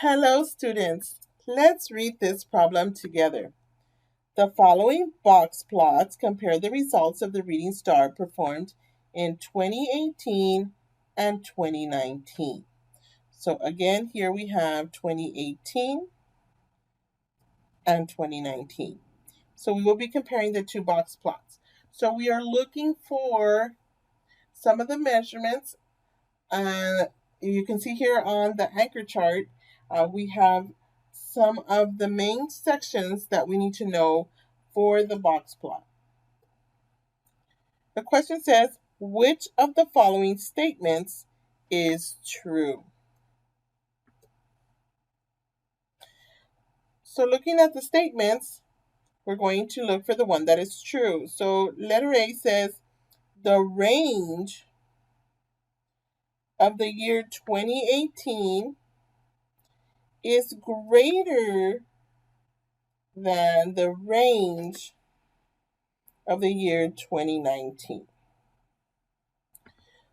Hello, students. Let's read this problem together. The following box plots compare the results of the Reading Star performed in 2018 and 2019. So again, here we have 2018 and 2019. So we will be comparing the two box plots. So we are looking for some of the measurements. You can see here on the anchor chart, we have some of the main sections that we need to know for the box plot. The question says, which of the following statements is true? So looking at the statements, we're going to look for the one that is true. So letter A says, the range of the year 2018 is greater than the range of the year 2019.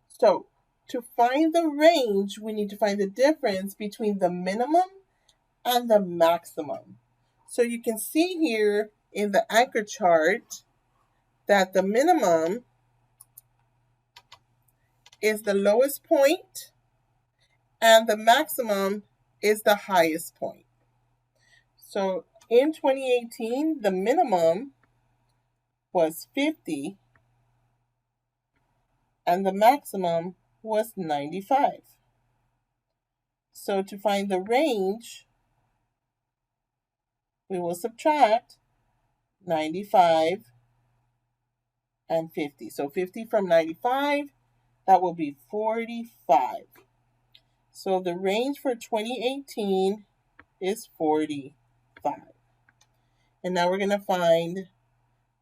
So to find the range, we need to find the difference between the minimum and the maximum. So you can see here in the anchor chart that the minimum is the lowest point and the maximum is the highest point. So in 2018, the minimum was 50 and the maximum was 95. So to find the range, we will subtract 95 and 50. So 50 from 95, that will be 45. So the range for 2018 is 45. And now we're going to find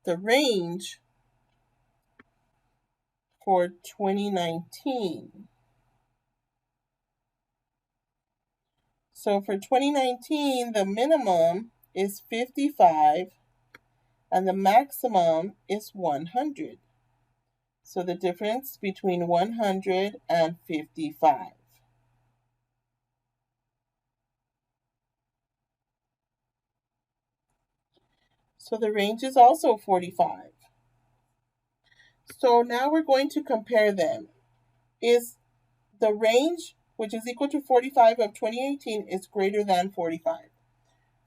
the range for 2019. So for 2019, the minimum is 55 and the maximum is 100. So the difference between 100 and 55. So the range is also 45. So now we're going to compare them. Is the range, which is equal to 45 of 2018, is greater than 45.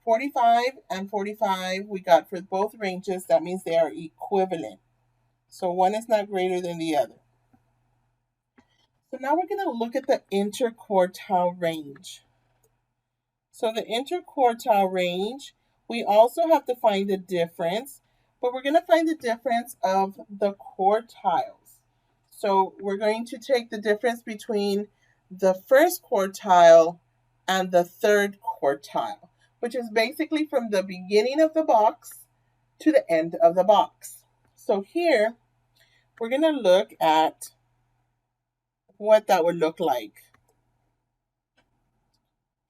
45 and 45 we got for both ranges. That means they are equivalent. So one is not greater than the other. So now we're going to look at the interquartile range. So the interquartile range, we also have to find the difference, but we're going to find the difference of the quartiles. So we're going to take the difference between the first quartile and the third quartile, which is basically from the beginning of the box to the end of the box. So here, we're going to look at what that would look like.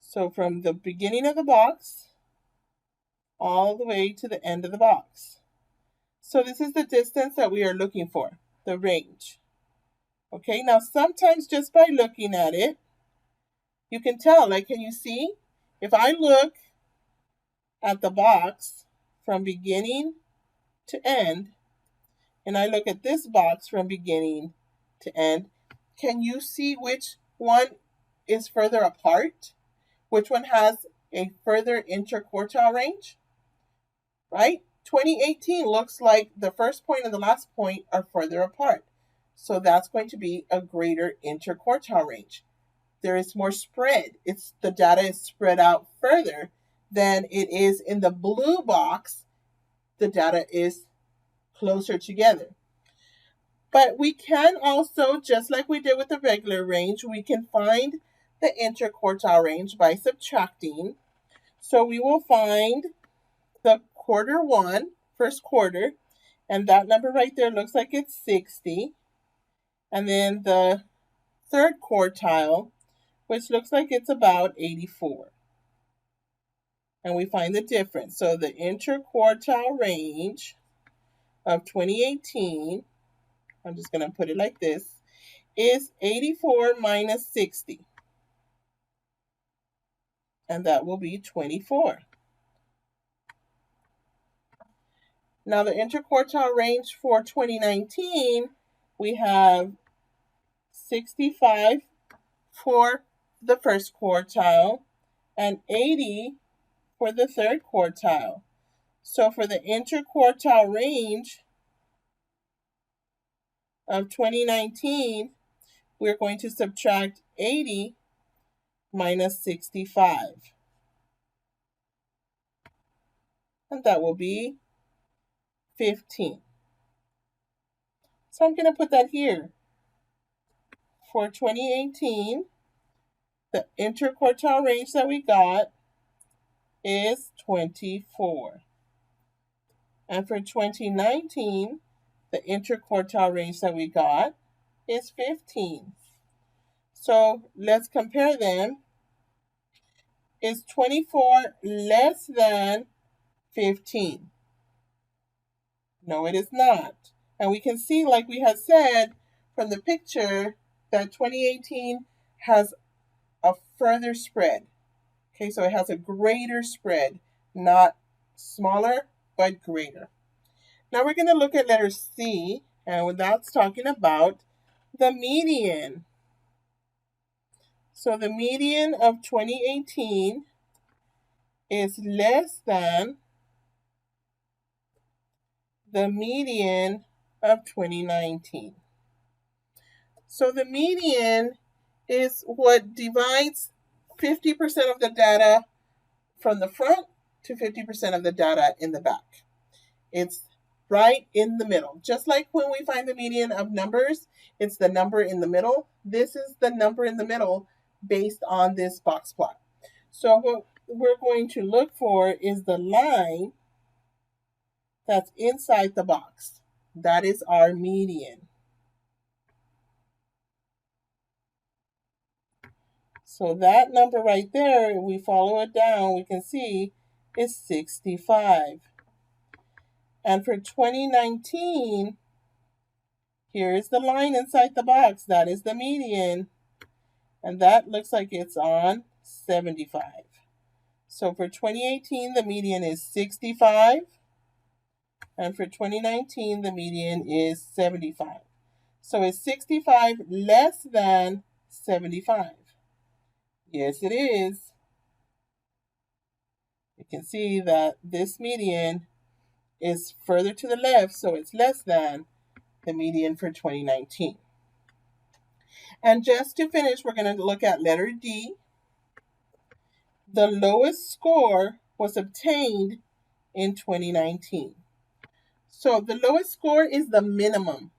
So from the beginning of the box all the way to the end of the box. So this is the distance that we are looking for, the range. Okay, now sometimes just by looking at it, you can tell, like, can you see? If I look at the box from beginning to end, and I look at this box from beginning to end, can you see which one is further apart? Which one has a further interquartile range? Right? 2018 looks like the first point and the last point are further apart. So that's going to be a greater interquartile range. There is more spread. The data is spread out further than it is in the blue box. The data is closer together. But we can also, just like we did with the regular range, we can find the interquartile range by subtracting. So we will find the quarter one, first quarter, and that number right there looks like it's 60. And then the third quartile, which looks like it's about 84. And we find the difference. So the interquartile range of 2018, I'm just going to put it like this, is 84 minus 60. and that will be 24. Now the interquartile range for 2019, we have 65 for the first quartile and 80 for the third quartile. So for the interquartile range of 2019, we're going to subtract 80 minus 65. And that will be 15. So I'm going to put that here. For 2018, the interquartile range that we got is 24. And for 2019, the interquartile range that we got is 15. So let's compare them. Is 24 less than 15? No, it is not. And we can see, like we had said from the picture, that 2018 has a further spread. Okay, so it has a greater spread, not smaller, but greater. Now we're going to look at letter C, and that's talking about the median. So the median of 2018 is less than the median of 2019. So the median is what divides 50% of the data from the front to 50% of the data in the back. It's right in the middle. Just like when we find the median of numbers, it's the number in the middle. This is the number in the middle based on this box plot. So what we're going to look for is the line that's inside the box. That is our median. So that number right there, if we follow it down, we can see is 65. And for 2019, here is the line inside the box. That is the median. And that looks like it's on 75. So for 2018, the median is 65. And for 2019, the median is 75. So is 65 less than 75? Yes, it is. You can see that this median is further to the left, so it's less than the median for 2019. And just to finish, we're going to look at letter D. The lowest score was obtained in 2019. So the lowest score is the minimum.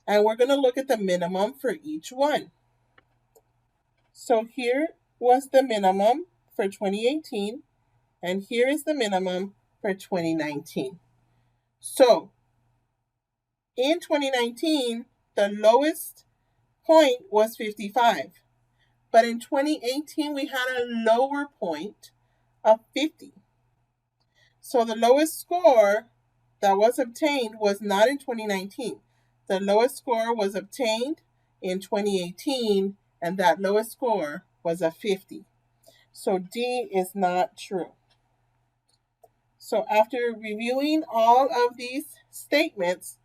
And we're going to look at the minimum for each one. So here was the minimum for 2018, and here is the minimum for 2019. So in 2019, the lowest point was 55. But in 2018, we had a lower point of 50. So the lowest score that was obtained was not in 2019. The lowest score was obtained in 2018, and that lowest score was a 50. So D is not true. So after reviewing all of these statements,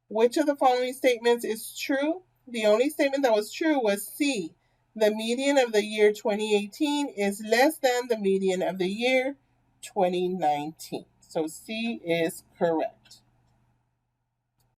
which of the following statements is true? The only statement that was true was C. The median of the year 2018 is less than the median of the year 2019. So C is correct.